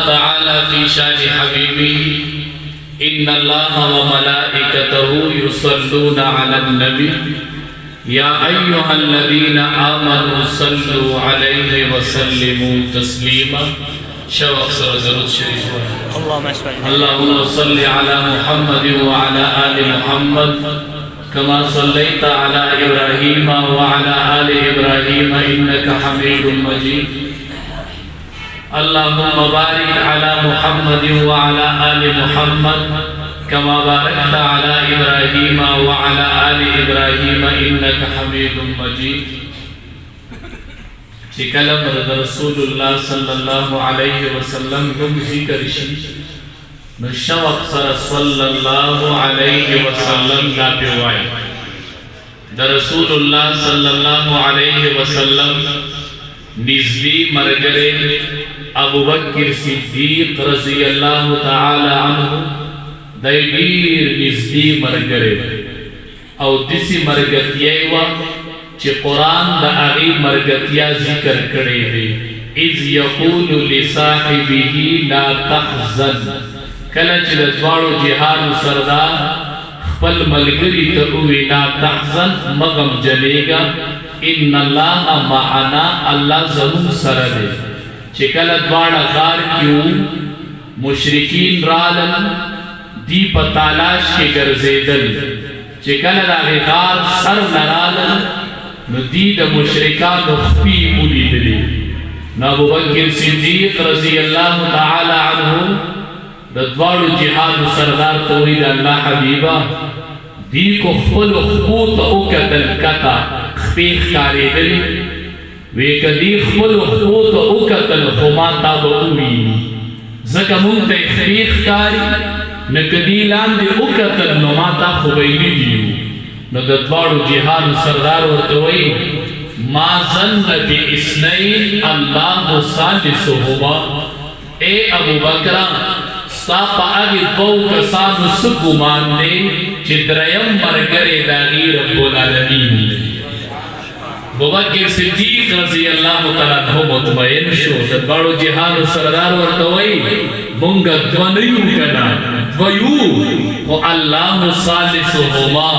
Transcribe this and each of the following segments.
تعالى في شان حبيبه إن الله وملائكته يصلون على النبي يا أيها الذين آمنوا صلوا عليه وسلموا تسليما. شوق درود شريف. اللهم صل على محمد وعلى آل محمد كما صليت على إبراهيم وعلى آل إبراهيم إنك حميد مجيد. اللهم بارك على محمد وعلى آل محمد كما باركت على إبراهيم وعلى آل إبراهيم إنك حميد مجيد. چکلم رسول الله صلی الله علیه وسلم هم ذکر شي نشوق سر صلی الله علیه وسلم لا پیوای در رسول الله صلی الله علیه وسلم نزدی مرګره ابو بکر صدیق رضی الله تعالی عنہ دای ډیر نزدی مرګره او دسی مرګتیای و چې قرآن د هغې مرګتیا ذکر کړی دی. اذ یقول لصاحبه لا تحزن، کله چې د دواړو جهادو سردار خپل ملګري ته ووایي لا تحزن مه غمجنېږه ان الله معنا، الله زموږ سره دی. چې کله دواړه غار کې وو مشرکین رالل دی په تالاش کې ګرځېدل، چې کله د هغې غار سر نه رالل نو دی د مشرکانو خپې ولیدلې. نو ابوبکر صدیق رضی الله تعالی عنه د دواړو جهادو سردار ته وایي د الله حبیبه دی کو خپلو خپو ته وکتل کته خپې ښکارېدلې، وی که دی خپلو خپو ته وکتل خو ما تا به وویني ځکه مونږ ته یې خپې ښکاري، نه که دی لاندې وکتل نو ما تا خو به یې لیدي وو. نو د دواړو جهادو سردار ورته وایي ما ظن باثنین الله ثالثهما، اے ابوبکر ستا په هغې دوو کسانو څه ګمان دی چې دریم ملګری د هغې رب العالمین دی. ابوبکر صدیق رضی الله تعالی عنہ مطمئن شو. د دواړو جهادو سردار ورته وایي مونږ دوه نه یو که نه دوه یو، خو الله ثالثهما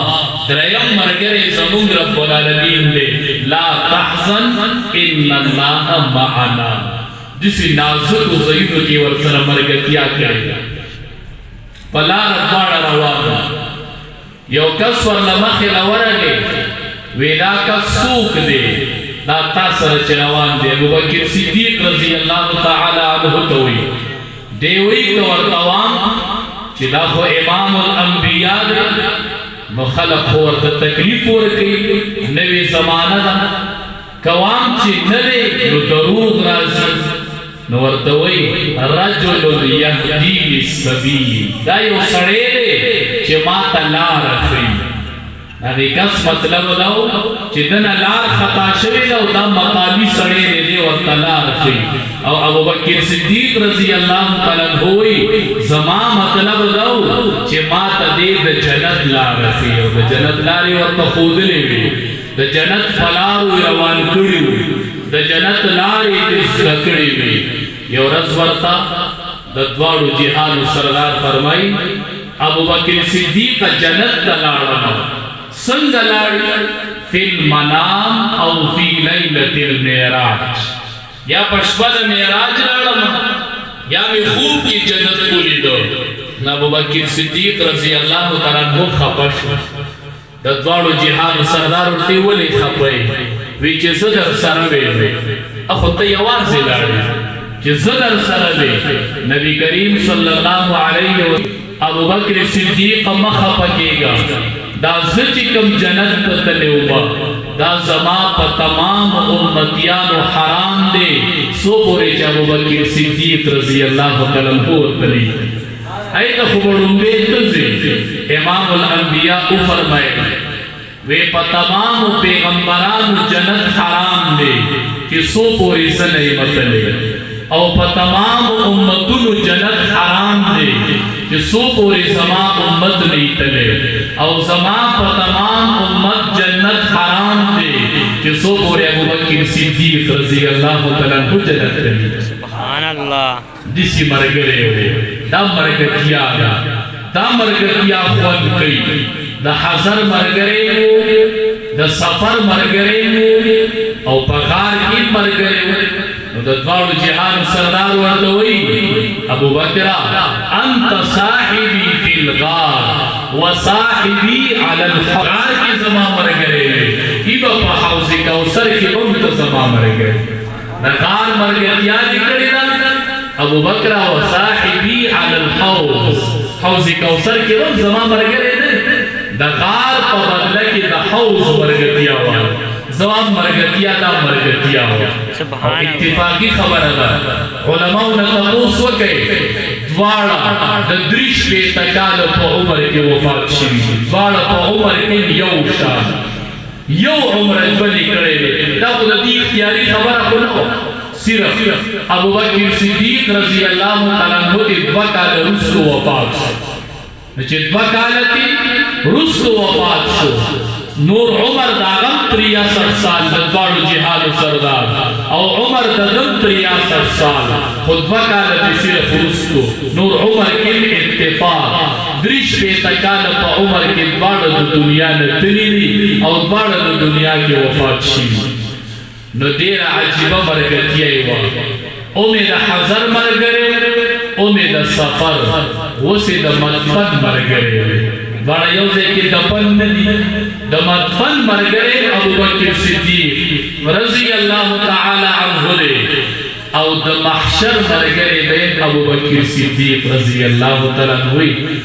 دریم ملګری زموږ رب العالمین دی. لا تحزن ان الله معنا، داسې نازکو ځایونو کې ورسره ملګرتیا کړې. په لاره دواړه روان یو کس ورله مخې له ورغی، وی دا کس څوک دی دا تا سره چې روان دی؟ ابوبکر صدیق رضی الله تعالی عنه ته وایي دی وایي که ورته وام چې دا خو امام الانبیا دی نو خلق خو ورته تکلیف ورکوي، نوې زمانه ده، که وام چې نه دی نو دروغ راځي. نو ورته وایي رجل یهدی للسبیل، دا یو سړی دی چې ما ته لاره ښیي. هغې کس مطلب دا و چې دنه لار خطا شوې ده او دا مقامي سړی دی دی ورته لار ښیي. او ابوبکر صدیق رضی الله تعالی عنہ وایي زما مطلب دا و چې ما ته دې د جنت لاره ښیي او د جنت لارې ورته ښودلې وي، د جنت په لارو روان کړي وي، د جنت لارې ترې زده کړې وي. یو ورځ ورته د دواړو جهادو سردار فرمایي ابوبکر صدیق جنت ته لاړم. څنګه لاړې؟ فی المنام او فی لیلة المعراج، یا په شپه د معراج لاړم یا مې خوب کې جنت ولیدو. نو ابوبکر صدیق رضی الله تعالی عنہ خفه شو. د دواړو جهادو سردار ورته ولې خفه یې؟ وی چې زه در سره وې. خو ته یوازې لاړې چې زه در سره وې. نبی کریم صلی الله علیه وسلم ابوبکر صدیق مه خفه کېږه، دا زه چې کوم جنت ته تللی وم دا زما په تمام امتیانو حرام دی څو پورې چې ابوبکر صدیق رضی الله تعالی عنہ ورتلی. هلته خو به ړومبې ته ځې. امام الانبیا وفرمایل وی په تمامو پیغمبرانو جنت حرام دی چې څو پورې زه نه یم تللی، او په تمامو امتونو جنت حرام دی چې څو پورې زما امت نه یې تللی، او زما په تمام امت جنت حرام دی چې څو پورې ابوبکر صدیق رضی الله تعالی عنہ جنت ته. سبحان الله. دسی مرگره دا مرگتیا دا مرگتیا خوان کئی دا حضر مرگره دا سفر مرگره او پغار کی مرگره دا دوارو جہان سردار وردوئی ابو بکرہ انت صاحبی فی الغار و صاحبی علی الحغار کی زمان مرگره ایبا پا حوض کوثر کی بمت زمان مرگره نقار مرگتیا دکڑی دا ابو بکرہ و صاحبی علی الحوض حوض کوثر کی بمت زمان مرگره دا غار پا بدلہ کی دا حوض مرگتیا ہوا زمان مرگتیا دا مرگتیا ہوا اتفاقی خبر ادا علماء نتقوص وکے دوارا دا دریش پہ تکال پا عمر کے وفات شوی دوارا پا عمر کے یو شاہ یو عمر جولی کرے لے دا خود دی اختیاری خبر اخوناو صرف ابو بکر صدیق رضی اللہ تعالیٰ عنہ دی دوکال رسو وفات شو نچے دوکالتی رسو وفات شو نور عمر داغم 63 سال دوارو جہاد سردار او عمر داغم 63 سال خود وکالتی صرف رسو نور عمر کے اتفاق دریش پیتکال پا عمر کے دوارو دنیا نتنی دی او دوارو دنیا کی وفات شیو نو دیر عجیبہ مرگتیائی وا امید حضر مرگرے امید سفر وسی دا مدفن مرگرے بڑا یوزے کی دپن ندی دا مدفن مرگرے ابو بکر صدیق رضی اللہ تعالی عنہ دے او دا محشر مرگرے دے ابو بکر صدیق رضی اللہ تعالی عنہ